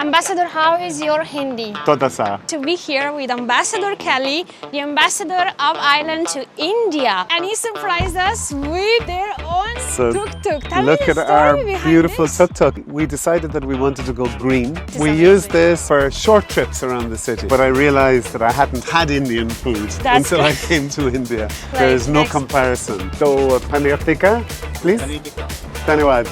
Ambassador, how is your Hindi? Toda sa. To be here with Ambassador Kelly, the ambassador of Ireland to India, and he surprised us with their own tuk-tuk. Tell Look me the at story our behind beautiful this. tuk-tuk. We decided that we wanted to go green. We amazing. used this for short trips around the city, but I realized that I hadn't had Indian food That's until I good. came to India. Right, There is no next. comparison. So, paneer tikka, please. Dhanyawad.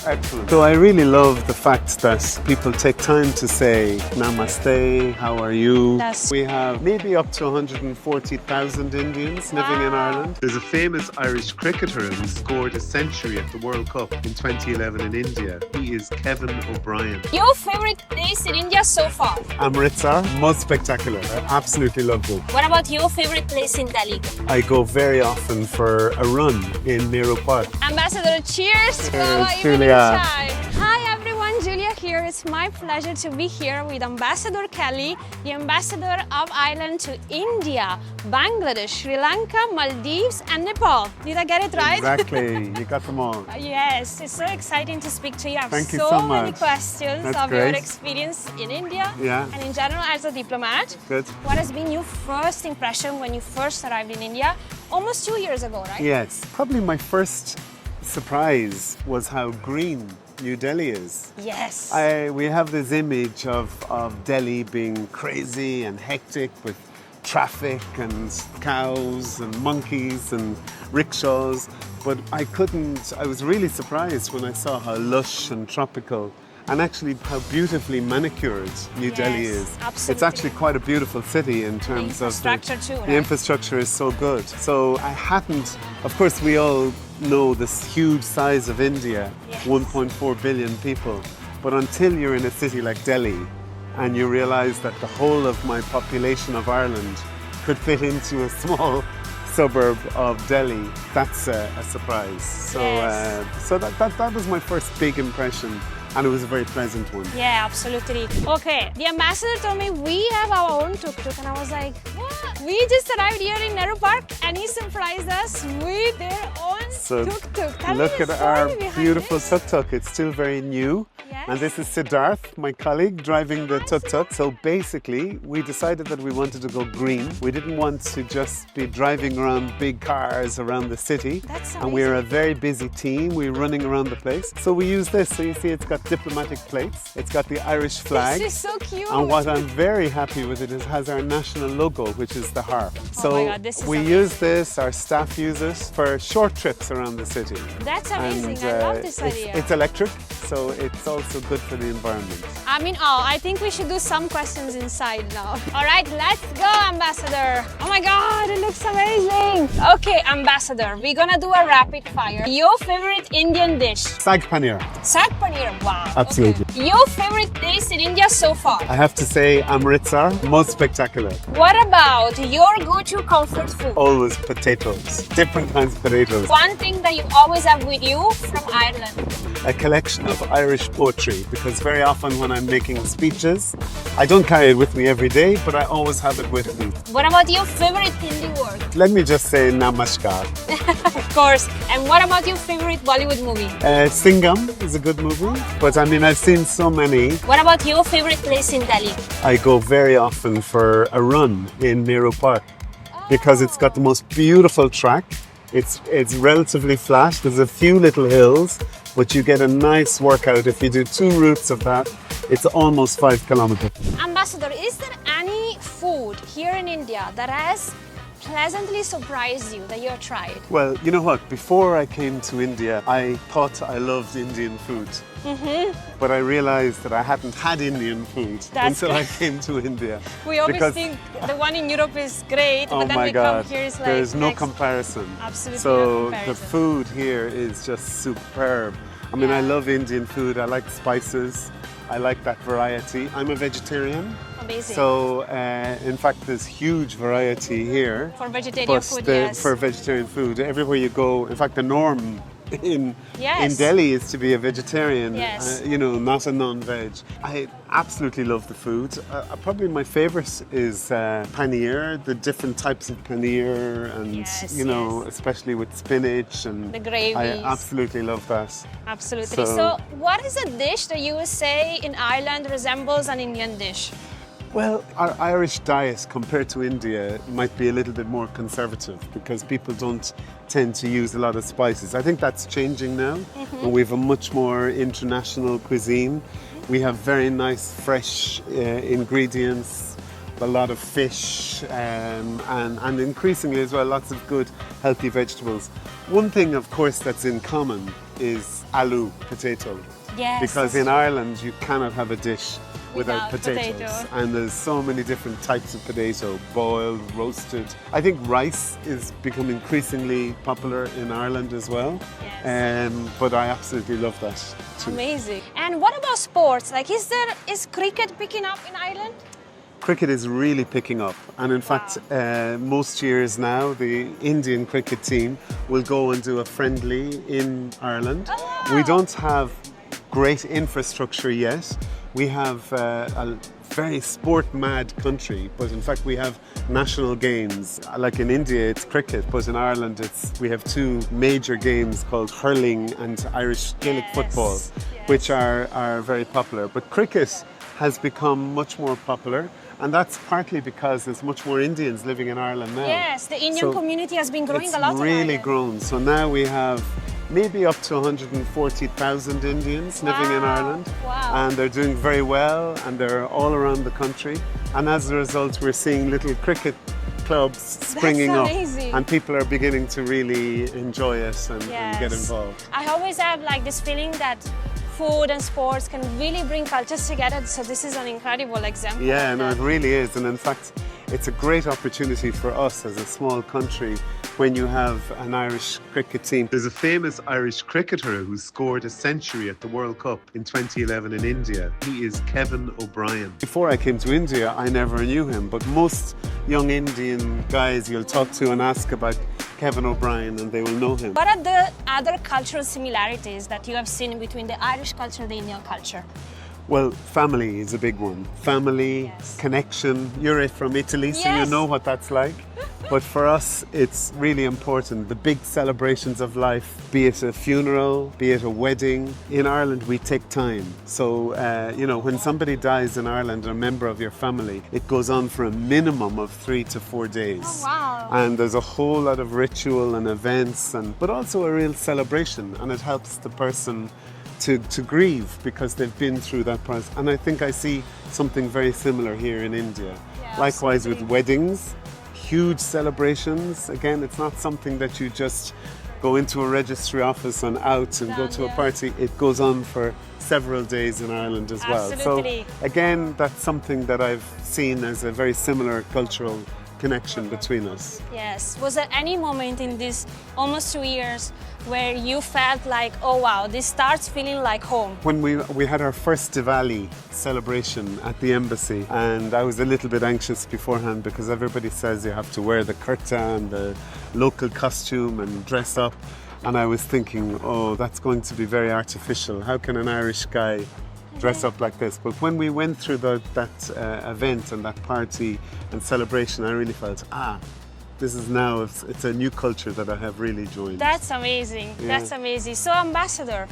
Excellent. So I really love the fact that people take time to say namaste, how are you? That's- We have maybe up to 140,000 Indians living in Wow. Ireland. There's a famous Irish cricketer who scored a century at the World Cup in 2011 in India. He is Kevin O'Brien. Your favorite place in India so far? Amritsar, most spectacular. I absolutely love it. What about your favorite place in Delhi? I go very often for a run in Nehru Park. Ambassador, cheers! Cheers, Julia. Hi everyone, Julia here. It's my pleasure to be here with Ambassador Kelly, the ambassador of Ireland to India, Bangladesh, Sri Lanka, Maldives and Nepal. Did I get it right? Exactly, you got them all. Yes, it's so exciting to speak to you. I have Thank you so so many much. questions That's of your great. experience in India Yeah. and in general as a diplomat. Good. What has been your first impression when you first arrived in India almost 2 years ago, right? Yes, probably my first surprise was how green New Delhi is. Yes. We have this image of Delhi being crazy and hectic with traffic and cows and monkeys and rickshaws, but I was really surprised when I saw how lush and tropical and actually how beautifully manicured New Delhi is. absolutely. It's actually quite a beautiful city in terms of infrastructure too, the right? infrastructure is so good. So I hadn't, of course we all know this huge size of India, Yes. 1.4 billion people, but until you're in a city like Delhi and you realize that the whole of my population of Ireland could fit into a small suburb of Delhi, that's a surprise. So, Yes. so that was my first big impression, and it was a very pleasant one. Yeah, absolutely. Okay, the ambassador told me we have our own tuk-tuk and I was like, what? We just arrived here in Nehru Park and he surprised us with their own So tuk-tuk. Tell look me at the our story behind beautiful this. tuk-tuk. It's still very new. Yes. And this is Siddharth, my colleague, driving the tuk-tuk. So basically, we decided that we wanted to go green. We didn't want to just be driving around big cars around the city. That's and we're a very busy team. We're running around the place. So we use this. So you see it's got diplomatic plates. It's got the Irish flag. This is so cute. And what I'm very happy with it is has our national logo, which is the harp. So my God, this is we amazing. use this, our staff use it for short trips around the city. That's amazing. I love this idea. It's electric, so it's also good for the environment. I mean, I think we should do some questions inside now. All right, let's go, Ambassador. Oh my God, it looks amazing. Okay, Ambassador, we're gonna do a rapid fire. Your favorite Indian dish? Sag paneer. Sag paneer, wow. Absolutely. Okay. Your favorite place in India so far? I have to say Amritsar, most spectacular. What about your go-to comfort food? Always potatoes, different kinds of potatoes. One thing that you always have with you from Ireland? A collection of Irish poetry, because very often when I'm making speeches, I don't carry it with me every day, but I always have it with me. What about your favorite Hindi word? Let me just say namaskar. Of course. And what about your favorite Bollywood movie? Singham is a good movie, but I mean, I've seen so many. What about your favorite place in Delhi? I go very often for a run in Nehru Park because it's got the most beautiful track. It's relatively flat. There's a few little hills, but you get a nice workout. If you do 2 routes of that, it's almost 5 kilometers. Ambassador, is there any food here in India that has pleasantly surprised you that you have tried? Well, you know what? Before I came to India, I thought I loved Indian food. But I realized that I hadn't had Indian food That's until I good. came to India. We always Because- think the one in Europe is great, Oh but then my we God, come here, it's like there is no next. comparison. Absolutely So no the comparison. food here is just superb. I mean, I Yeah. love Indian food. I like spices. I like that variety. I'm a vegetarian. Amazing. So, in fact, there's huge variety here For vegetarian food, yes. for vegetarian food. Everywhere you go, in fact, the norm in Yes. Delhi is to be a vegetarian, Yes. you know, not a non-veg. I absolutely love the food. Probably my favorite is paneer, the different types of paneer, and Yes, you know, yes. especially with spinach and The gravies. I absolutely love that. Absolutely. So- So, what is a dish that you would say in Ireland resembles an Indian dish? Well, our Irish diet compared to India might be a little bit more conservative because people don't tend to use a lot of spices. I think that's changing now. And we have a much more international cuisine. We have very nice fresh ingredients, a lot of fish, and increasingly as well, lots of good healthy vegetables. One thing, of course, that's in common is aloo, potato. Yes. Because in Ireland, you cannot have a dish without Without potatoes. potato. And there's so many different types of potato, boiled, roasted. I think rice is becoming increasingly popular in Ireland as well. Yes. But I absolutely love that too. Amazing. And what about sports? Like, is cricket picking up in Ireland? Cricket is really picking up, and in fact, most years now, the Indian cricket team will go and do a friendly in Ireland. Oh. We don't have great infrastructure yet. We have a very sport-mad country, but in fact we have national games. Like in India, it's cricket, but in Ireland, we have two major games called hurling and Irish Gaelic Yes, football, yes. which are very popular. But cricket has become much more popular, and that's partly because there's much more Indians living in Ireland now. Yes, the Indian So community has been growing it's a lot in really Ireland. grown. So now we have maybe up to 140,000 Indians living in Wow, Ireland. wow. And they're doing very well, and they're all around the country. And as a result, we're seeing little cricket clubs springing up. amazing. And people are beginning to really enjoy it and get Yes. involved. I always have like this feeling that food and sports can really bring cultures together. So this is an incredible example. Yeah, of no, that. it really is. And in fact, it's a great opportunity for us as a small country when you have an Irish cricket team. There's a famous Irish cricketer who scored a century at the World Cup in 2011 in India. He is Kevin O'Brien. Before I came to India, I never knew him, but most young Indian guys you'll talk to and ask about Kevin O'Brien and they will know him. What are the other cultural similarities that you have seen between the Irish culture and the Indian culture? Well, family is a big one. Family, Yes. connection. You're from Italy, so you Yes. know what that's like. But for us, it's really important. The big celebrations of life, be it a funeral, be it a wedding. In Ireland, we take time. So, you know, when somebody dies in Ireland, a member of your family, it goes on for a minimum of 3 to 4 days. Oh, wow. And there's a whole lot of ritual and events, but also a real celebration. And it helps the person to grieve because they've been through that process. And I think I see something very similar here in India. Yeah, Likewise with absolutely. weddings, huge celebrations. Again, it's not something that you just go into a registry office and out and go Done, to a yeah. party. It goes on for several days in Ireland as well. Absolutely. So again, that's something that I've seen as a very similar cultural connection between us. Yes. Was there any moment in these almost 2 years where you felt like, oh wow, this starts feeling like home? When we had our first Diwali celebration at the embassy, and I was a little bit anxious beforehand because everybody says you have to wear the kurta and the local costume and dress up. And I was thinking, oh, that's going to be very artificial. How can an Irish guy dress up like this? But when we went through that event and that party and celebration, I really felt, this is now, it's a new culture that I have really joined. That's amazing. Yeah. That's amazing. So, Ambassador,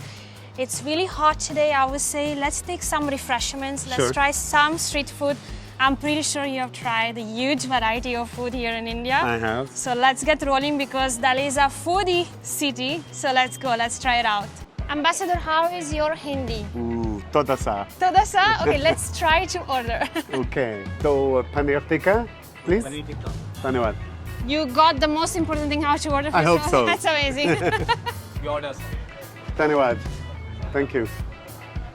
it's really hot today. I would say let's take some refreshments. Let's Sure. try some street food. I'm pretty sure you have tried the huge variety of food here in India. I have. So let's get rolling because Delhi is a foodie city. So let's go, let's try it out. Ambassador, how is your Hindi? Ooh, toda sa. Toda sa? Okay, let's try to order. Okay. So, paneer tikka, please. Dhanyawad. You got the most important thing, how to order for I hope sure. so. That's amazing. Dhanyawad. Thank you.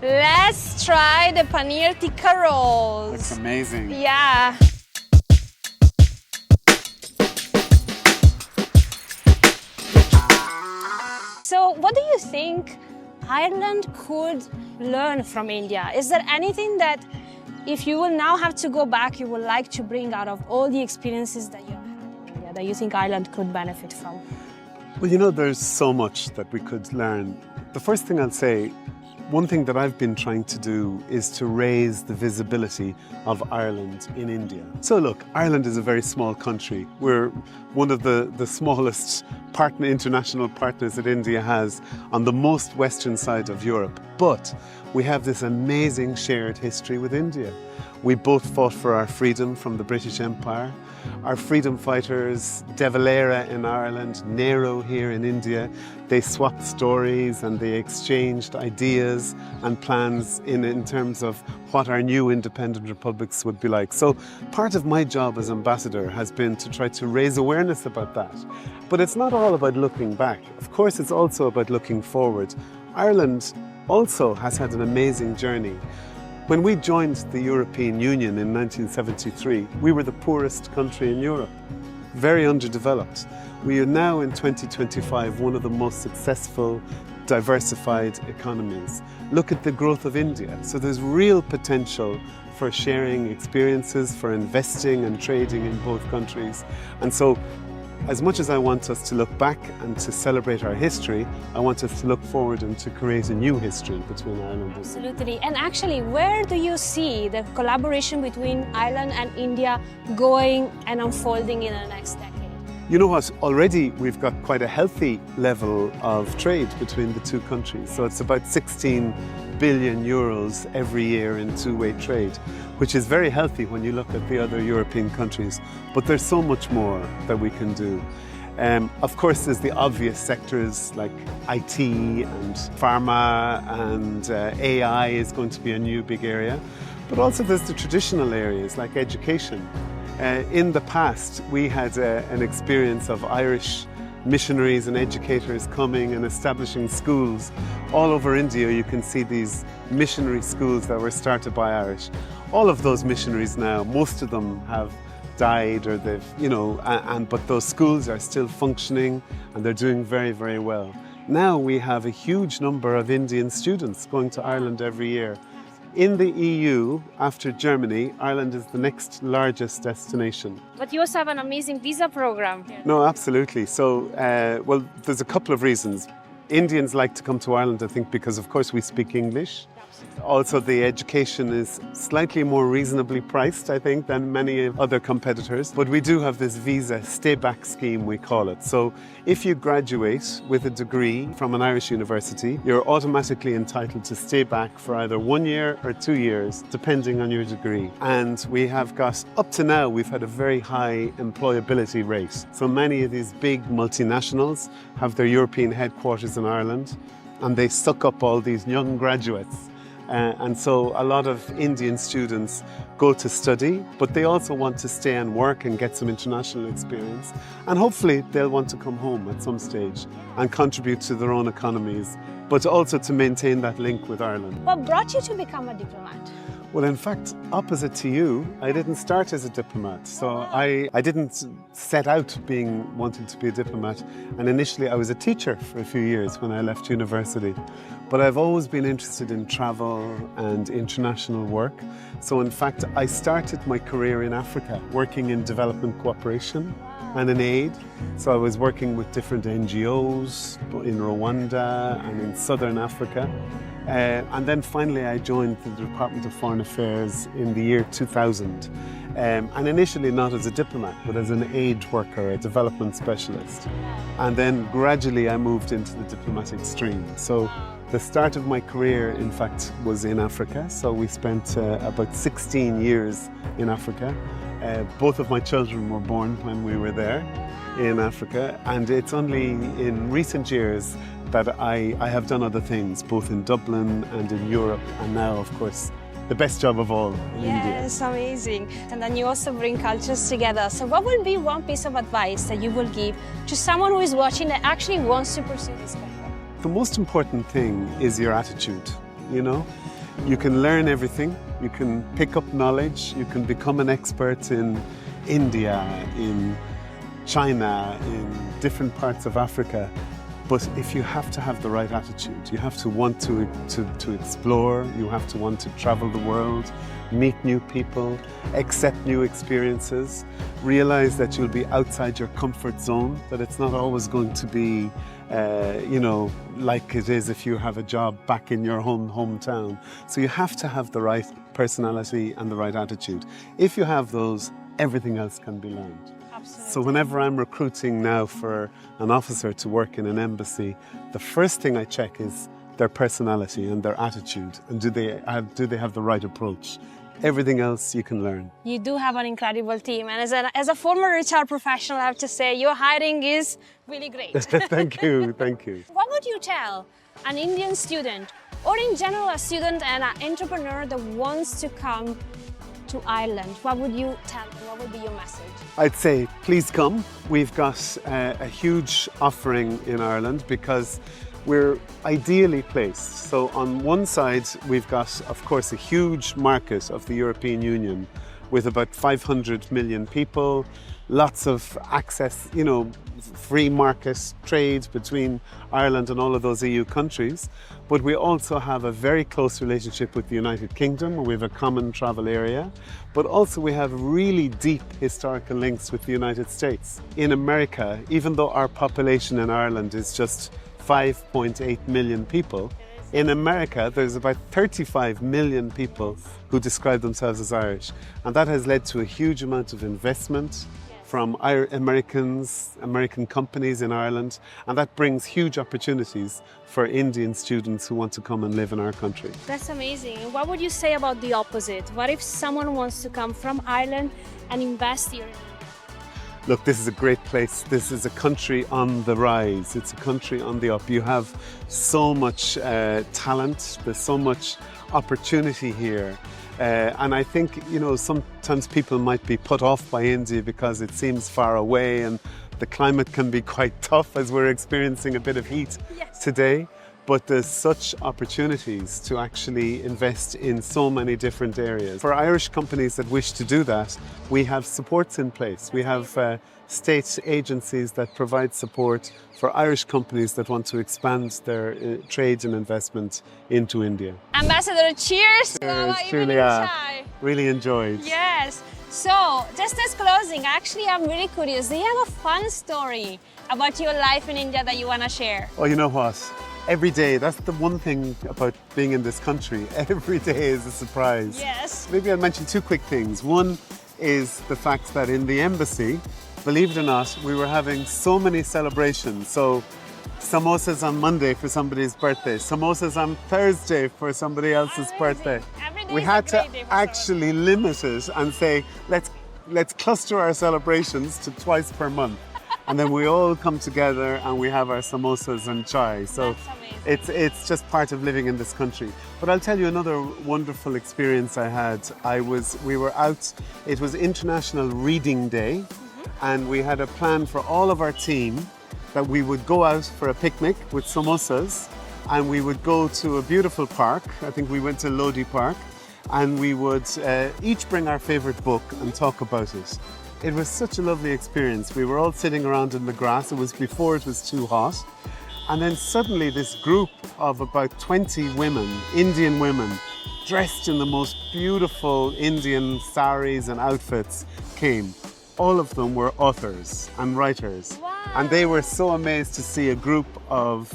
Let's try the paneer tikka rolls. Looks amazing. Yeah. So, what do you think Ireland could learn from India? Is there anything that, if you will now have to go back, you would like to bring out of all the experiences that you have had in India that you think Ireland could benefit from? Well, you know, there's so much that we could learn. The first thing I'll say, one thing that I've been trying to do is to raise the visibility of Ireland in India. So look, Ireland is a very small country. We're one of the smallest international partners that India has on the most western side of Europe. But we have this amazing shared history with India. We both fought for our freedom from the British Empire. Our freedom fighters, De Valera in Ireland, Nehru here in India, they swapped stories and they exchanged ideas and plans in terms of what our new independent republics would be like. So part of my job as ambassador has been to try to raise awareness about that. But it's not all about looking back. Of course, it's also about looking forward. Ireland also has had an amazing journey. When we joined the European Union in 1973, we were the poorest country in Europe, very underdeveloped. We are now in 2025 one of the most successful, diversified economies. Look at the growth of India. So there's real potential for sharing experiences, for investing and trading in both countries. And so as much as I want us to look back and to celebrate our history, I want us to look forward and to create a new history between Ireland and India. Absolutely. And actually, where do you see the collaboration between Ireland and India going and unfolding in the next decade? You know what, already we've got quite a healthy level of trade between the two countries. So it's about 16 billion euros every year in two-way trade, which is very healthy when you look at the other European countries. But there's so much more that we can do. Of course, there's the obvious sectors like IT and pharma, and AI is going to be a new big area. But also there's the traditional areas like education. In the past, we had an experience of Irish missionaries and educators coming and establishing schools. All over India, you can see these missionary schools that were started by Irish. All of those missionaries now, most of them have died or they've, but those schools are still functioning and they're doing very, very well. Now we have a huge number of Indian students going to Ireland every year. In the EU, after Germany, Ireland is the next largest destination. But you also have an amazing visa program here. No, absolutely. So, well, there's a couple of reasons. Indians like to come to Ireland, I think, because of course we speak English. Also, the education is slightly more reasonably priced, I think, than many other competitors. But we do have this visa stay-back scheme, we call it. So if you graduate with a degree from an Irish university, you're automatically entitled to stay back for either 1 year or 2 years, depending on your degree. And we have got, up to now, we've had a very high employability rate. So many of these big multinationals have their European headquarters in Ireland, and they suck up all these young graduates. And so a lot of Indian students go to study, but they also want to stay and work and get some international experience. And hopefully they'll want to come home at some stage and contribute to their own economies, but also to maintain that link with Ireland. What brought you to become a diplomat? Well, in fact, opposite to you, I didn't start as a diplomat. So I didn't set out wanting to be a diplomat. And initially I was a teacher for a few years when I left university. But I've always been interested in travel and international work. So in fact, I started my career in Africa, working in development cooperation and in aid. So I was working with different NGOs in Rwanda and in Southern Africa. And then finally I joined the Department of Foreign Affairs in the year 2000. And initially not as a diplomat, but as an aid worker, a development specialist. And then gradually I moved into the diplomatic stream. So the start of my career, in fact, was in Africa. So we spent about 16 years in Africa. Both of my children were born when we were there in Africa. And it's only in recent years that I have done other things, both in Dublin and in Europe, and now, of course, the best job of all in India. Yes, amazing. And then you also bring cultures together. So what would be one piece of advice that you will give to someone who is watching that actually wants to pursue this career? The most important thing is your attitude, You can learn everything, you can pick up knowledge, you can become an expert in India, in China, in different parts of Africa. But if you have to have the right attitude, you have to want to explore, you have to want to travel the world, meet new people, accept new experiences, realize that you'll be outside your comfort zone, that it's not always going to be, like it is if you have a job back in your hometown. So you have to have the right personality and the right attitude. If you have those, everything else can be learned. Absolutely. So whenever I'm recruiting now for an officer to work in an embassy, the first thing I check is their personality and their attitude, and do they have the right approach. Everything else you can learn. You do have an incredible team, and as a former HR professional, I have to say your hiring is really great. Thank you, thank you. What would you tell an Indian student, or in general a student and an entrepreneur that wants to come to Ireland? What would you tell them? What would be your message? I'd say, please come. We've got a huge offering in Ireland because we're ideally placed. So on one side, we've got, of course, a huge market of the European Union with about 500 million people, lots of access, free market trade between Ireland and all of those EU countries. But we also have a very close relationship with the United Kingdom, where we have a common travel area. But also we have really deep historical links with the United States. In America, even though our population in Ireland is just 5.8 million people, in America there's about 35 million people who describe themselves as Irish. And that has led to a huge amount of investment from American companies in Ireland, and that brings huge opportunities for Indian students who want to come and live in our country. That's amazing. And what would you say about the opposite? What if someone wants to come from Ireland and invest here? Look, this is a great place. This is a country on the rise. It's a country on the up. You have so much talent. There's so much opportunity here. And I think, sometimes people might be put off by India because it seems far away and the climate can be quite tough, as we're experiencing a bit of heat today. But there's such opportunities to actually invest in so many different areas. For Irish companies that wish to do that, we have supports in place. We have state agencies that provide support for Irish companies that want to expand their trade and investment into India. Ambassador, cheers to our evening Julia. chai. Really enjoyed. Yes. So, just as closing, actually I'm really curious. Do you have a fun story about your life in India that you want to share? Oh, you know what? Every day, that's the one thing about being in this country. Every day is a surprise. Yes. Maybe I'll mention two quick things. One is the fact that in the embassy, believe it or not, we were having so many celebrations. So samosas on Monday for somebody's birthday, samosas on Thursday for somebody else's birthday. Every day We is had a to great day for actually limit it and say, let's cluster our celebrations to twice per month. And then we all come together and we have our samosas and chai. So That's amazing. it's just part of living in this country. But I'll tell you another wonderful experience I had. We were out, it was International Reading Day, and we had a plan for all of our team that we would go out for a picnic with samosas, and we would go to a beautiful park. I think we went to Lodi Park, and we would each bring our favorite book and talk about it. It was such a lovely experience. We were all sitting around in the grass. It was before it was too hot. And then suddenly this group of about 20 women, Indian women, dressed in the most beautiful Indian saris and outfits came. All of them were authors and writers. Wow. And they were so amazed to see a group of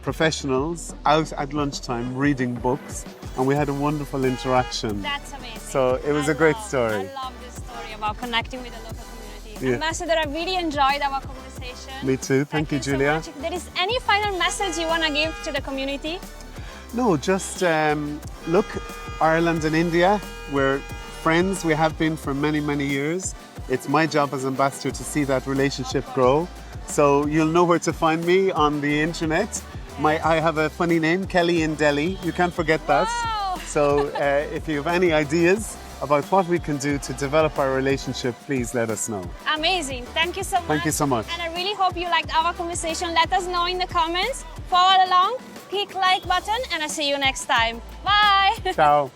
professionals out at lunchtime reading books. And we had a wonderful interaction. That's amazing. So it was a great story. I love this story about connecting with the local community. Yeah. Ambassador, I really enjoyed our conversation. Me too. Thank you, Julia. So much. If there is any final message you want to give to the community? No, just look, Ireland and India, we're friends. We have been for many, many years. It's my job as ambassador to see that relationship grow. So you'll know where to find me on the internet. I have a funny name, Kelly in Delhi. You can't forget that. Wow. So if you have any ideas about what we can do to develop our relationship, please let us know. Amazing. Thank you so much. Thank you so much. And I really hope you liked our conversation. Let us know in the comments. Follow along, click like button, and I'll see you next time. Bye. Ciao.